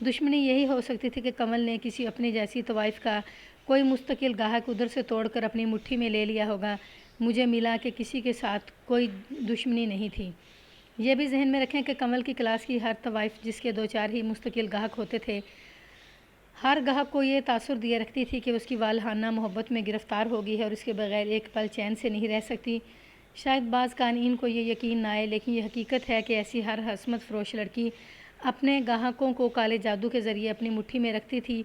دشمنی یہی ہو سکتی تھی کہ کنول نے کسی اپنی جیسی طوائف کا کوئی مستقل گاہک ادھر سے توڑ کر اپنی مٹھی میں لے لیا ہوگا۔ مجھے ملا کہ کسی کے ساتھ کوئی دشمنی نہیں تھی۔ یہ بھی ذہن میں رکھیں کہ کنول کی کلاس کی ہر طوائف، جس کے 2-4 ہی مستقل گاہک ہوتے تھے، ہر گاہک کو یہ تاثر دیے رکھتی تھی کہ اس کی والہانہ محبت میں گرفتار ہوگی ہے اور اس کے بغیر ایک پل چین سے نہیں رہ سکتی۔ شاید بعض قارئین کو یہ یقین نہ آئے، لیکن یہ حقیقت ہے کہ ایسی ہر عصمت فروش لڑکی اپنے گاہکوں کو کالے جادو کے ذریعے اپنی مٹھی میں رکھتی تھی۔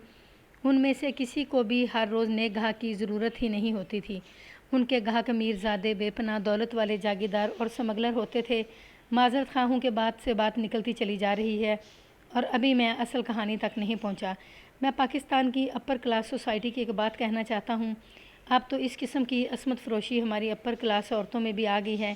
ان میں سے کسی کو بھی ہر روز نیک گاہک کی ضرورت ہی نہیں ہوتی تھی۔ ان کے گاہک امیر زادے، بے پناہ دولت والے جاگیردار اور سمگلر ہوتے تھے۔ معذرت خواہ ہوں کہ بات سے بات نکلتی چلی جا رہی ہے اور ابھی میں اصل کہانی تک نہیں پہنچا۔ میں پاکستان کی اپر کلاس سوسائٹی کی ایک بات کہنا چاہتا ہوں۔ اب تو اس قسم کی عصمت فروشی ہماری اپر کلاس عورتوں میں بھی آ گئی ہے۔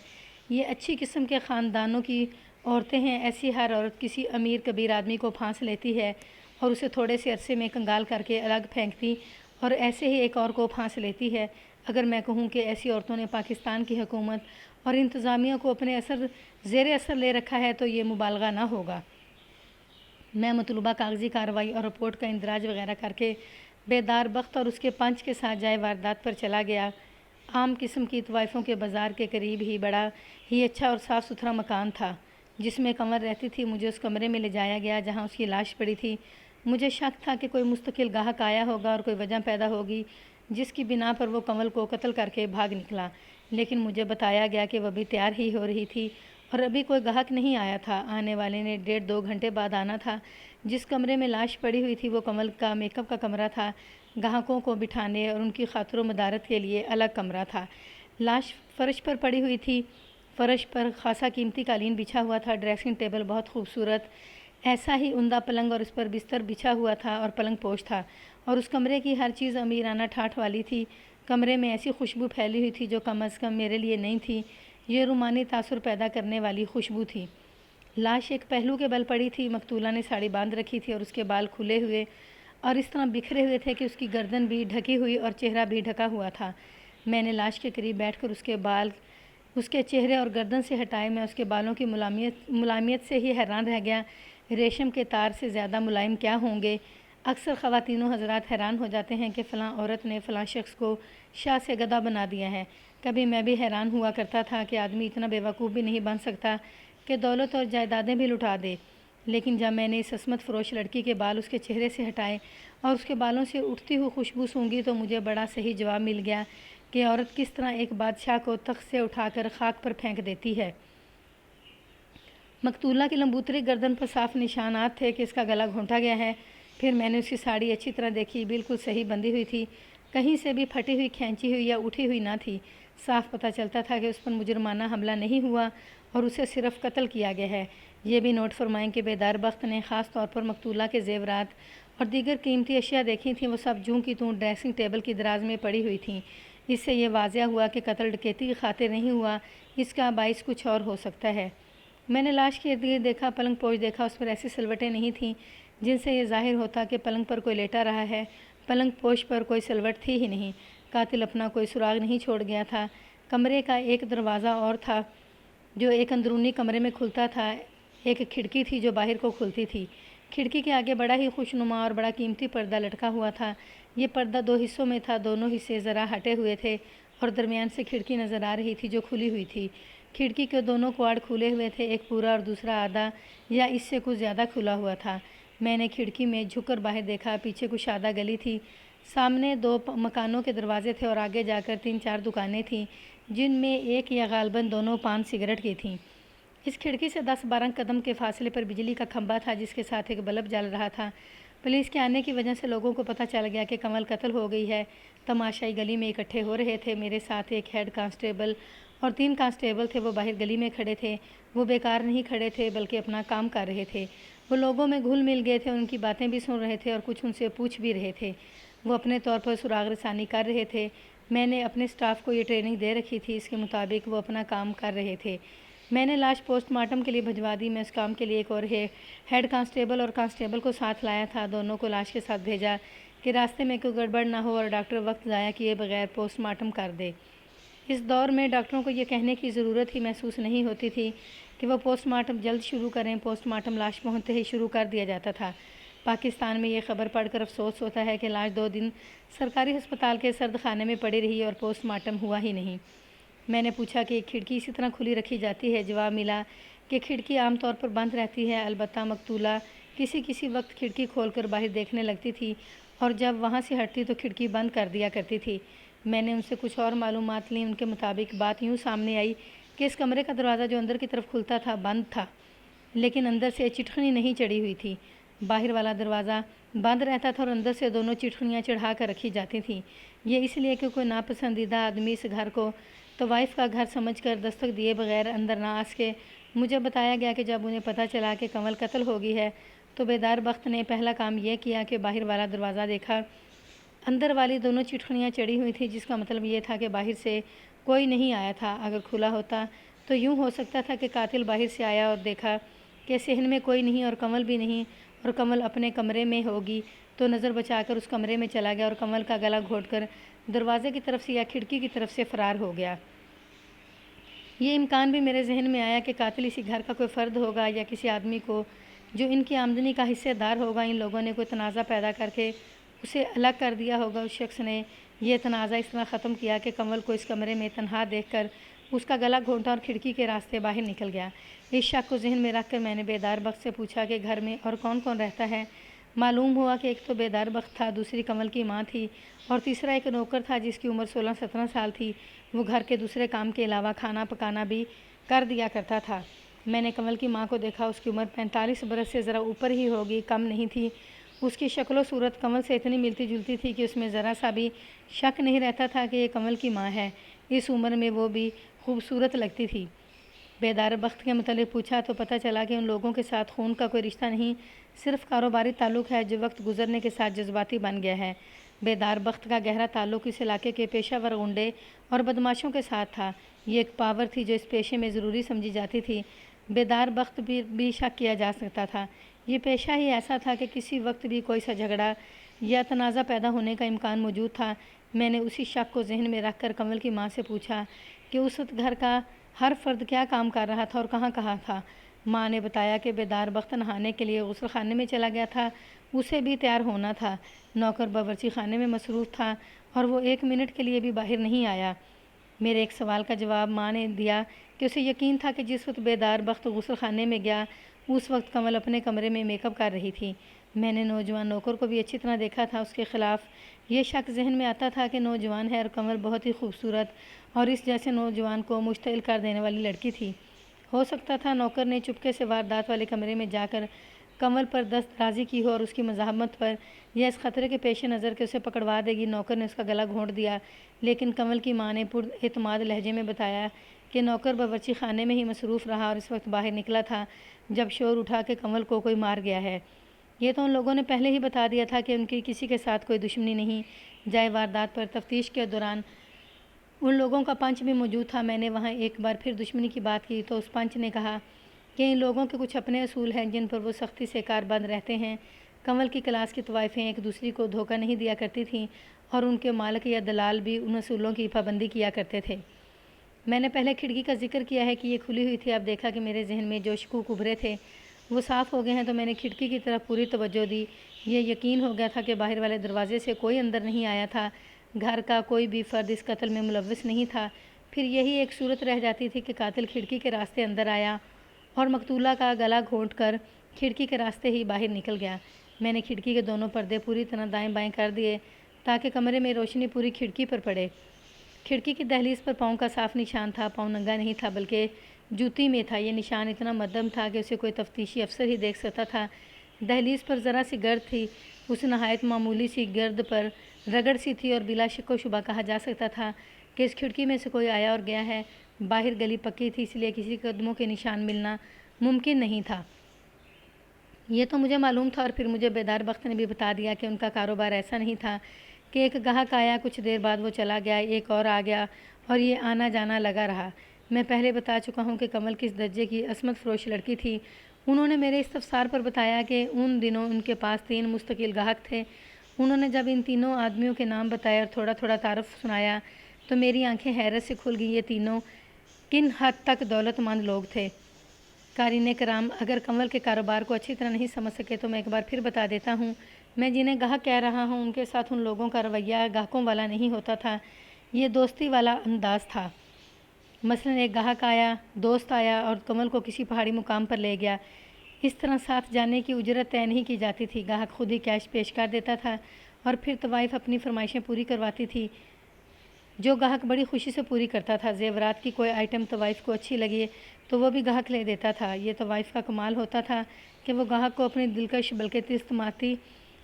یہ اچھی قسم کے خاندانوں کی عورتیں ہیں۔ ایسی ہر عورت کسی امیر کبیر آدمی کو پھانس لیتی ہے اور اسے تھوڑے سے عرصے میں کنگال کر کے الگ پھینکتی اور ایسے ہی ایک اور کو پھانس لیتی ہے۔ اگر میں کہوں کہ ایسی عورتوں نے پاکستان کی حکومت اور انتظامیہ کو اپنے زیر اثر لے رکھا ہے تو یہ مبالغہ نہ ہوگا۔ میں مطلوبہ کاغذی کارروائی اور رپورٹ کا اندراج وغیرہ کر کے بیدار بخت اور اس کے پنچ کے ساتھ جائے واردات پر چلا گیا۔ عام قسم کی طوائفوں کے بازار کے قریب ہی بڑا ہی اچھا اور صاف ستھرا مکان تھا جس میں کنور رہتی تھی۔ مجھے اس کمرے میں لے جایا گیا جہاں اس کی لاش پڑی تھی۔ مجھے شک تھا کہ کوئی مستقل گاہک آیا ہوگا اور کوئی وجہ پیدا ہوگی جس کی بنا پر وہ کنول کو قتل کر کے بھاگ نکلا، لیکن مجھے بتایا گیا کہ وہ ابھی تیار ہی ہو رہی تھی اور ابھی کوئی گاہک نہیں آیا تھا۔ آنے والے نے 1.5-2 گھنٹے بعد آنا تھا۔ جس کمرے میں لاش پڑی ہوئی تھی وہ کنول کا میک اپ کا کمرہ تھا۔ گاہکوں کو بٹھانے اور ان کی خاطر و مدارت کے لیے الگ کمرہ تھا۔ لاش فرش پر پڑی ہوئی تھی۔ فرش پر خاصا قیمتی قالین بچھا ہوا تھا۔ ڈریسنگ ٹیبل بہت خوبصورت، ایسا ہی عمدہ پلنگ اور اس پر بستر بچھا ہوا تھا اور پلنگ پوش تھا، اور اس کمرے کی ہر چیز امیرانہ ٹھاٹھ والی تھی۔ کمرے میں ایسی خوشبو پھیلی ہوئی تھی جو کم از کم میرے لیے نہیں تھی۔ یہ رومانی تاثر پیدا کرنے والی خوشبو تھی۔ لاش ایک پہلو کے بل پڑی تھی۔ مقتولہ نے ساڑی باندھ رکھی تھی اور اس کے بال کھلے ہوئے اور اس طرح بکھرے ہوئے تھے کہ اس کی گردن بھی ڈھکی ہوئی اور چہرہ بھی ڈھکا ہوا تھا۔ میں نے لاش کے قریب بیٹھ کر اس کے بال اس کے چہرے اور گردن سے ہٹائے۔ میں اس کے بالوں کی ملائمیت سے ہی حیران رہ گیا۔ ریشم کے تار سے زیادہ ملائم کیا ہوں گے؟ اکثر خواتین و حضرات حیران ہو جاتے ہیں کہ فلاں عورت نے فلاں شخص کو شاہ سے گدھا بنا دیا ہے۔ کبھی میں بھی حیران ہوا کرتا تھا کہ آدمی اتنا بے وقوف بھی نہیں بن سکتا کہ دولت اور جائیدادیں بھی لٹا دے۔ لیکن جب میں نے اس عصمت فروش لڑکی کے بال اس کے چہرے سے ہٹائے اور اس کے بالوں سے اٹھتی ہوئی خوشبو سونگھی تو مجھے بڑا صحیح جواب مل گیا کہ عورت کس طرح ایک بادشاہ کو تخت سے اٹھا کر خاک پر پھینک دیتی ہے۔ مقتولہ کی لمبوتری گردن پر صاف نشانات تھے کہ اس کا گلا گھونٹا گیا ہے۔ پھر میں نے اس کی ساڑی اچھی طرح دیکھی، بالکل صحیح بندھی ہوئی تھی، کہیں سے بھی پھٹی ہوئی، کھینچی ہوئی یا اٹھی ہوئی نہ تھی۔ صاف پتہ چلتا تھا کہ اس پر مجرمانہ حملہ نہیں ہوا اور اسے صرف قتل کیا گیا ہے۔ یہ بھی نوٹ فرمائیں کہ بیدار بخت نے خاص طور پر مقتولہ کے زیورات اور دیگر قیمتی اشیاء دیکھی تھیں۔ وہ سب جوں کی توں ڈریسنگ ٹیبل کی دراز میں پڑی ہوئی تھیں۔ اس سے یہ واضح ہوا کہ قتل ڈکیتی کی خاطر نہیں ہوا، اس کا باعث کچھ اور ہو سکتا ہے۔ میں نے لاش کے ارد گرد دیکھا، پلنگ پوش دیکھا، اس پر ایسی سلوٹیں نہیں تھیں جن سے یہ ظاہر ہوتا کہ پلنگ پر کوئی لیٹا رہا ہے۔ پلنگ پوش پر کوئی سلوٹ تھی ہی نہیں۔ قاتل اپنا کوئی سراغ نہیں چھوڑ گیا تھا۔ کمرے کا ایک دروازہ اور تھا جو ایک اندرونی کمرے میں کھلتا تھا۔ ایک کھڑکی تھی جو باہر کو کھلتی تھی۔ کھڑکی کے آگے بڑا ہی خوشنما اور بڑا قیمتی پردہ لٹکا ہوا تھا۔ یہ پردہ 2 حصوں میں تھا، دونوں حصے ذرا ہٹے ہوئے تھے اور درمیان سے کھڑکی نظر آ رہی تھی جو کھلی ہوئی تھی۔ کھڑکی کے دونوں کواڑ کھلے ہوئے تھے، ایک پورا اور دوسرا آدھا یا اس سے کچھ زیادہ کھلا ہوا تھا۔ میں نے کھڑکی میں جھک کر باہر دیکھا۔ پیچھے کشادہ گلی تھی، سامنے 2 مکانوں کے دروازے تھے اور آگے جا کر 3-4 دکانیں تھیں جن میں ایک یا غالباً دونوں پان سگریٹ کی تھیں۔ اس کھڑکی سے 10-12 قدم کے فاصلے پر بجلی کا کھمبا تھا جس کے ساتھ ایک بلب جل رہا تھا۔ پولیس کے آنے کی وجہ سے لوگوں کو پتہ چل گیا کہ کنول قتل ہو گئی ہے۔ تماشائی گلی میں اکٹھے ہو رہے تھے۔ میرے ساتھ ایک ہیڈ کانسٹیبل اور 3 کانسٹیبل تھے۔ وہ باہر گلی میں کھڑے تھے۔ وہ بیکار نہیں کھڑے تھے بلکہ اپنا کام کر رہے تھے۔ وہ لوگوں میں گھل مل گئے تھے، ان کی باتیں بھی سن رہے تھے اور کچھ ان سے پوچھ بھی رہے تھے۔ وہ اپنے طور پر سراغ رسانی کر رہے تھے۔ میں نے اپنے سٹاف کو یہ ٹریننگ دے رکھی تھی، اس کے مطابق وہ اپنا کام کر رہے تھے۔ میں نے لاش پوسٹ مارٹم کے لیے بھجوا دی۔ میں اس کام کے لیے ایک اور ہیڈ کانسٹیبل اور کانسٹیبل کو ساتھ لایا تھا۔ دونوں کو لاش کے ساتھ بھیجا کہ راستے میں کوئی گڑبڑ نہ ہو اور ڈاکٹر وقت ضائع کیے بغیر پوسٹ مارٹم کر دے۔ اس دور میں ڈاکٹروں کو یہ کہنے کی ضرورت ہی محسوس نہیں ہوتی تھی کہ وہ پوسٹ مارٹم جلد شروع کریں۔ پوسٹ مارٹم لاش پہنچتے ہی شروع کر دیا جاتا تھا۔ پاکستان میں یہ خبر پڑھ کر افسوس ہوتا ہے کہ لاش 2 دن سرکاری ہسپتال کے سرد خانے میں پڑی رہی اور پوسٹ مارٹم ہوا ہی نہیں۔ میں نے پوچھا کہ کھڑکی اسی طرح کھلی رکھی جاتی ہے؟ جواب ملا کہ کھڑکی عام طور پر بند رہتی ہے، البتہ مقتولہ کسی وقت کھڑکی کھول کر باہر دیکھنے لگتی تھی اور جب وہاں سے ہٹتی تو کھڑکی بند کر دیا کرتی تھی۔ میں نے ان سے کچھ اور معلومات لیں۔ ان کے مطابق بات یوں سامنے آئی کہ اس کمرے کا دروازہ جو اندر کی طرف کھلتا تھا بند تھا، لیکن اندر سے چٹخنی نہیں چڑھی ہوئی تھی۔ باہر والا دروازہ بند رہتا تھا اور اندر سے دونوں چٹخنیاں چڑھا کر رکھی جاتی تھیں۔ یہ اس لیے کہ کوئی ناپسندیدہ آدمی اس گھر کو طوائف کا گھر سمجھ کر دستک دیے بغیر اندر نہ آ سکے۔ مجھے بتایا گیا کہ جب انہیں پتہ چلا کہ کنول قتل ہو گئی ہے تو بیدار بخت نے پہلا کام یہ کیا کہ باہر والا دروازہ دیکھا۔ اندر والی دونوں چٹخنیاں چڑھی ہوئی تھیں، جس کا مطلب یہ تھا کہ باہر سے کوئی نہیں آیا تھا۔ اگر کھلا ہوتا تو یوں ہو سکتا تھا کہ قاتل باہر سے آیا اور دیکھا کہ صحن میں کوئی نہیں اور کنول بھی نہیں، اور کنول اپنے کمرے میں ہوگی تو نظر بچا کر اس کمرے میں چلا گیا اور کنول کا گلا گھونٹ کر دروازے کی طرف سے یا کھڑکی کی طرف سے فرار ہو گیا۔ یہ امکان بھی میرے ذہن میں آیا کہ قاتل اسی گھر کا کوئی فرد ہوگا یا کسی آدمی کو جو ان کی آمدنی کا حصے دار ہوگا۔ ان لوگوں نے کوئی تنازع پیدا کر کے اسے الگ کر دیا ہوگا۔ اس شخص نے یہ تنازع اس طرح ختم کیا کہ کنول کو اس کمرے میں تنہا دیکھ کر اس کا گلا گھونٹا اور کھڑکی کے راستے باہر نکل گیا۔ اس شک کو ذہن میں رکھ کر میں نے بیدار بخت سے پوچھا کہ گھر میں اور کون کون رہتا ہے؟ معلوم ہوا کہ ایک تو بیدار بخت تھا، دوسری کنول کی ماں تھی اور تیسرا ایک نوکر تھا جس کی عمر 16-17 سال تھی۔ وہ گھر کے دوسرے کام کے علاوہ کھانا پکانا بھی کر دیا کرتا تھا۔ میں نے کنول کی ماں کو دیکھا۔ اس کی عمر 45 برس سے ذرا اوپر ہی ہوگی، کم نہیں تھی۔ اس کی شکل و صورت کنول سے اتنی ملتی جلتی تھی کہ اس میں ذرا سا بھی شک نہیں رہتا تھا کہ یہ کنول کی ماں ہے۔ اس عمر میں وہ بھی خوبصورت لگتی تھی۔ بیدار بخت کے متعلق پوچھا تو پتہ چلا کہ ان لوگوں کے ساتھ خون کا کوئی رشتہ نہیں، صرف کاروباری تعلق ہے جو وقت گزرنے کے ساتھ جذباتی بن گیا ہے۔ بیدار بخت کا گہرا تعلق اس علاقے کے پیشہ ور غنڈے اور بدماشوں کے ساتھ تھا۔ یہ ایک پاور تھی جو اس پیشے میں ضروری سمجھی جاتی تھی۔ بیدار بخت بھی شک کیا جا سکتا تھا۔ یہ پیشہ ہی ایسا تھا کہ کسی وقت بھی کوئی سا جھگڑا یا تنازع پیدا ہونے کا امکان موجود تھا۔ میں نے اسی شک کو ذہن میں رکھ کر کنول کی ماں سے پوچھا کہ اس وقت گھر کا ہر فرد کیا کام کر رہا تھا اور کہاں تھا۔ ماں نے بتایا کہ بیدار بخت نہانے کے لیے غسل خانے میں چلا گیا تھا، اسے بھی تیار ہونا تھا۔ نوکر باورچی خانے میں مصروف تھا اور وہ 1 منٹ کے لیے بھی باہر نہیں آیا۔ میرے ایک سوال کا جواب ماں نے دیا کہ اسے یقین تھا کہ جس وقت بیدار بخت غسل خانے میں گیا اس وقت کنول اپنے کمرے میں میک اپ کر رہی تھی۔ میں نے نوجوان نوکر کو بھی اچھی طرح دیکھا تھا۔ اس کے خلاف یہ شک ذہن میں آتا تھا کہ نوجوان ہے اور کنول بہت ہی خوبصورت اور اس جیسے نوجوان کو مشتعل کر دینے والی لڑکی تھی۔ ہو سکتا تھا نوکر نے چپکے سے واردات والے کمرے میں جا کر کنول پر دست درازی کی ہو اور اس کی مزاحمت پر یا اس خطرے کے پیش نظر کہ اسے پکڑوا دے گی نوکر نے اس کا گلا گھونٹ دیا۔ لیکن کنول کی ماں نے پر اعتماد لہجے میں بتایا کہ نوکر باورچی خانے میں ہی مصروف رہا اور اس وقت باہر نکلا تھا جب شور اٹھا کہ کنول کو کوئی مار گیا ہے۔ یہ تو ان لوگوں نے پہلے ہی بتا دیا تھا کہ ان کی کسی کے ساتھ کوئی دشمنی نہیں۔ جائے واردات پر تفتیش کے دوران ان لوگوں کا پنچ بھی موجود تھا۔ میں نے وہاں ایک بار پھر دشمنی کی بات کی تو اس پنچ نے کہا کہ ان لوگوں کے کچھ اپنے اصول ہیں جن پر وہ سختی سے کاربند رہتے ہیں۔ کنول کی کلاس کی طوائفیں ایک دوسری کو دھوکہ نہیں دیا کرتی تھیں اور ان کے مالک یا دلال بھی ان اصولوں کی پابندی کیا کرتے تھے۔ میں نے پہلے کھڑکی کا ذکر کیا ہے کہ یہ کھلی ہوئی تھی۔ اب دیکھا کہ میرے ذہن میں جو شکوک ابھرے تھے وہ صاف ہو گئے ہیں تو میں نے کھڑکی کی طرف پوری توجہ دی۔ یہ یقین ہو گیا تھا کہ باہر والے دروازے سے کوئی اندر نہیں آیا تھا۔ گھر کا کوئی بھی فرد اس قتل میں ملوث نہیں تھا۔ پھر یہی ایک صورت رہ جاتی تھی کہ قاتل کھڑکی کے راستے اندر آیا اور مقتولہ کا گلا گھونٹ کر کھڑکی کے راستے ہی باہر نکل گیا۔ میں نے کھڑکی کے دونوں پردے پوری طرح دائیں بائیں کر دیے تاکہ کمرے میں روشنی پوری کھڑکی پر پڑے۔ کھڑکی کی دہلیز پر پاؤں کا صاف نشان تھا۔ پاؤں ننگا نہیں تھا بلکہ جوتی میں تھا۔ یہ نشان اتنا مدھم تھا کہ اسے کوئی تفتیشی افسر ہی دیکھ سکتا تھا۔ دہلیز پر ذرا سی گرد تھی، اس نہایت معمولی سی گرد پر رگڑ سی تھی اور بلا شک و شبہ کہا جا سکتا تھا کہ اس کھڑکی میں سے کوئی آیا اور گیا ہے۔ باہر گلی پکی تھی اس لیے کسی قدموں کے نشان ملنا ممکن نہیں تھا۔ یہ تو مجھے معلوم تھا اور پھر مجھے بیدار بخت نے بھی بتا دیا کہ ان کا کاروبار ایسا نہیں تھا کہ ایک گاہک آیا کچھ دیر بعد وہ چلا گیا، ایک اور آ گیا اور یہ آنا جانا لگا رہا۔ میں پہلے بتا چکا ہوں کہ کنول کس درجے کی عصمت فروش لڑکی تھی۔ انہوں نے میرے استفسار پر بتایا کہ ان دنوں ان کے پاس 3 مستقل گاہک تھے۔ انہوں نے جب ان تینوں آدمیوں کے نام بتائے اور تھوڑا تھوڑا تعارف سنایا تو میری آنکھیں حیرت سے کھل گئیں۔ یہ تینوں کن حد تک دولت مند لوگ تھے۔ قارئین کرام، اگر کنول کے کاروبار کو اچھی طرح نہیں سمجھ سکے تو میں ایک بار پھر بتا دیتا ہوں۔ میں جنہیں گاہک کہہ رہا ہوں ان کے ساتھ ان لوگوں کا رویہ گاہکوں والا نہیں ہوتا تھا، یہ دوستی والا انداز تھا۔ مثلاً ایک گاہک آیا، دوست آیا اور کنول کو کسی پہاڑی مقام پر لے گیا۔ اس طرح ساتھ جانے کی اجرت طے نہیں کی جاتی تھی، گاہک خود ہی کیش پیش کر دیتا تھا اور پھر طوائف اپنی فرمائشیں پوری کرواتی تھی، جو گاہک بڑی خوشی سے پوری کرتا تھا۔ زیورات کی کوئی آئٹم طوائف کو اچھی لگے تو وہ بھی گاہک لے دیتا تھا۔ یہ طوائف کا کمال ہوتا تھا کہ وہ گاہک کو اپنی دلکش بلکہ تیزتماتی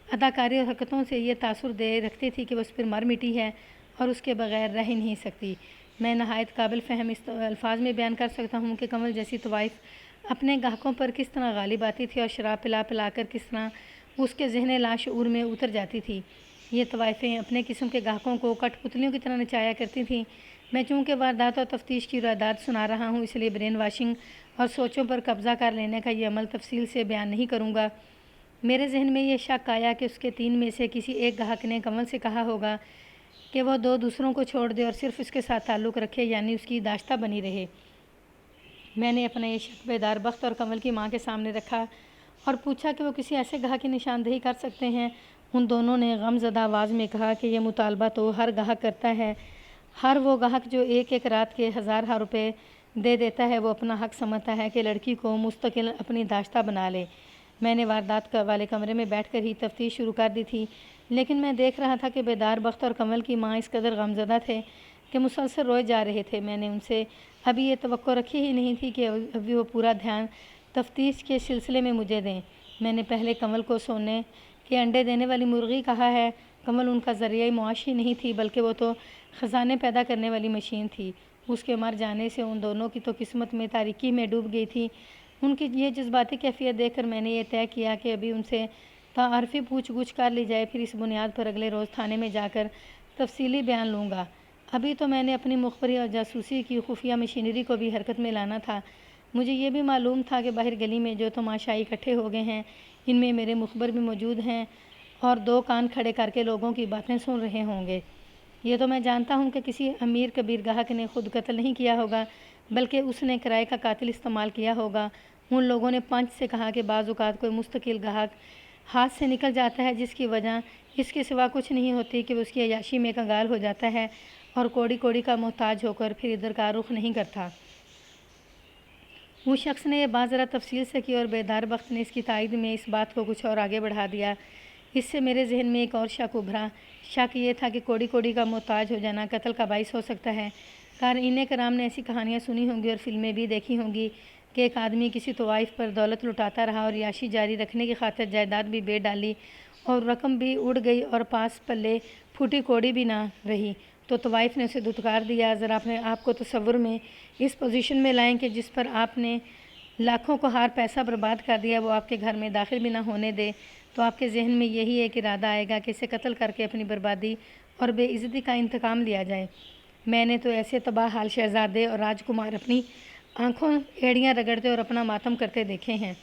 اداکاری اور حرکتوں سے یہ تاثر دے رکھتی تھی کہ وہ اس پر مر مٹی ہے اور اس کے بغیر رہ ہی نہیں سکتی۔ میں نہایت قابل فہم الفاظ میں بیان کر سکتا ہوں کہ کنول جیسی طوائف اپنے گاہکوں پر کس طرح غالب آتی تھی اور شراب پلا پلا کر کس طرح اس کے ذہن لاشعور میں اتر جاتی تھی۔ یہ طوائفیں اپنے قسم کے گاہکوں کو کٹ پتلیوں کی طرح نچایا کرتی تھیں۔ میں چونکہ واردات اور تفتیش کی روایات سنا رہا ہوں، اس لیے برین واشنگ اور سوچوں پر قبضہ کر لینے کا یہ عمل تفصیل سے بیان نہیں کروں گا۔ میرے ذہن میں یہ شک آیا کہ اس کے 3 میں سے کسی ایک گاہک نے کنول سے کہا ہوگا کہ وہ 2 دوسروں کو چھوڑ دے اور صرف اس کے ساتھ تعلق رکھے، یعنی اس کی داشتہ بنی رہے۔ میں نے اپنا یہ شک بیدار بخت اور کنول کی ماں کے سامنے رکھا اور پوچھا کہ وہ کسی ایسے گاہک کی نشاندہی کر سکتے ہیں۔ ان دونوں نے غم زدہ آواز میں کہا کہ یہ مطالبہ تو ہر گاہک کرتا ہے، ہر وہ گاہک جو ایک رات کے 1000 روپے دے دیتا ہے وہ اپنا حق سمجھتا ہے کہ لڑکی کو مستقل اپنی داشتہ بنا لے۔ میں نے واردات والے کمرے میں بیٹھ کر ہی تفتیش شروع کر دی تھی، لیکن میں دیکھ رہا تھا کہ بیدار بخت اور کنول کی ماں اس قدر غمزدہ تھے کہ مسلسل روئے جا رہے تھے۔ میں نے ان سے ابھی یہ توقع رکھی ہی نہیں تھی کہ ابھی وہ پورا دھیان تفتیش کے سلسلے میں مجھے دیں۔ میں نے پہلے کنول کو سونے کے انڈے دینے والی مرغی کہا ہے۔ کنول ان کا ذریعہ معاش ہی نہیں تھی بلکہ وہ تو خزانے پیدا کرنے والی مشین تھی۔ اس کے مر جانے سے ان دونوں کی تو قسمت میں تاریکی میں ڈوب گئی تھی۔ ان کی یہ جذباتی کیفیت دیکھ کر میں نے یہ طے کیا کہ ابھی ان سے تعارفی پوچھ گچھ کر لی جائے، پھر اس بنیاد پر اگلے روز تھانے میں جا کر تفصیلی بیان لوں گا۔ ابھی تو میں نے اپنی مخبری اور جاسوسی کی خفیہ مشینری کو بھی حرکت میں لانا تھا۔ مجھے یہ بھی معلوم تھا کہ باہر گلی میں جو تماشائی اکٹھے ہو گئے ہیں ان میں میرے مخبر بھی موجود ہیں اور 2 کان کھڑے کر کے لوگوں کی باتیں سن رہے ہوں گے۔ یہ تو میں جانتا ہوں کہ کسی امیر کبیر گاہک نے خود قتل نہیں کیا ہوگا بلکہ اس نے کرائے کا قاتل استعمال کیا ہوگا۔ ان لوگوں نے پنچ سے کہا کہ بعض اوقات کوئی مستقل گاہک ہاتھ سے نکل جاتا ہے جس کی وجہ اس کے سوا کچھ نہیں ہوتی کہ وہ اس کی عیاشی میں کنگال ہو جاتا ہے اور کوڑی کوڑی کا محتاج ہو کر پھر ادھر کا رخ نہیں کرتا۔ اس شخص نے یہ بات ذرا تفصیل سے کی اور بیدار بخت نے اس کی تائید میں اس بات کو کچھ اور آگے بڑھا دیا۔ اس سے میرے ذہن میں ایک اور شک ابھرا۔ شک یہ تھا کہ کوڑی کوڑی کا محتاج ہو جانا قتل کا باعث ہو سکتا ہے۔ قارئین کرام نے ایسی کہانیاں سنی ہوں گی اور فلمیں بھی دیکھی ہوں گی کہ ایک آدمی کسی طوائف پر دولت لٹاتا رہا اور عیاشی جاری رکھنے کی خاطر جائیداد بھی بیچ ڈالی اور رقم بھی اڑ گئی اور پاس پلے پھوٹی کوڑی بھی نہ رہی تو طوائف نے اسے دھتکار دیا۔ ذرا اپنے آپ کو تصور میں اس پوزیشن میں لائیں کہ جس پر آپ نے لاکھوں کو ہار پیسہ برباد کر دیا وہ آپ کے گھر میں داخل بھی نہ ہونے دے، تو آپ کے ذہن میں یہی ایک ارادہ آئے گا کہ اسے قتل کر کے اپنی بربادی اور بے عزتی کا انتقام لیا جائے۔ میں نے تو ایسے تباہ حال شہزادے اور راجکمار اپنی آنکھوں ایڑیاں رگڑتے اور اپنا ماتم کرتے دیکھے ہیں۔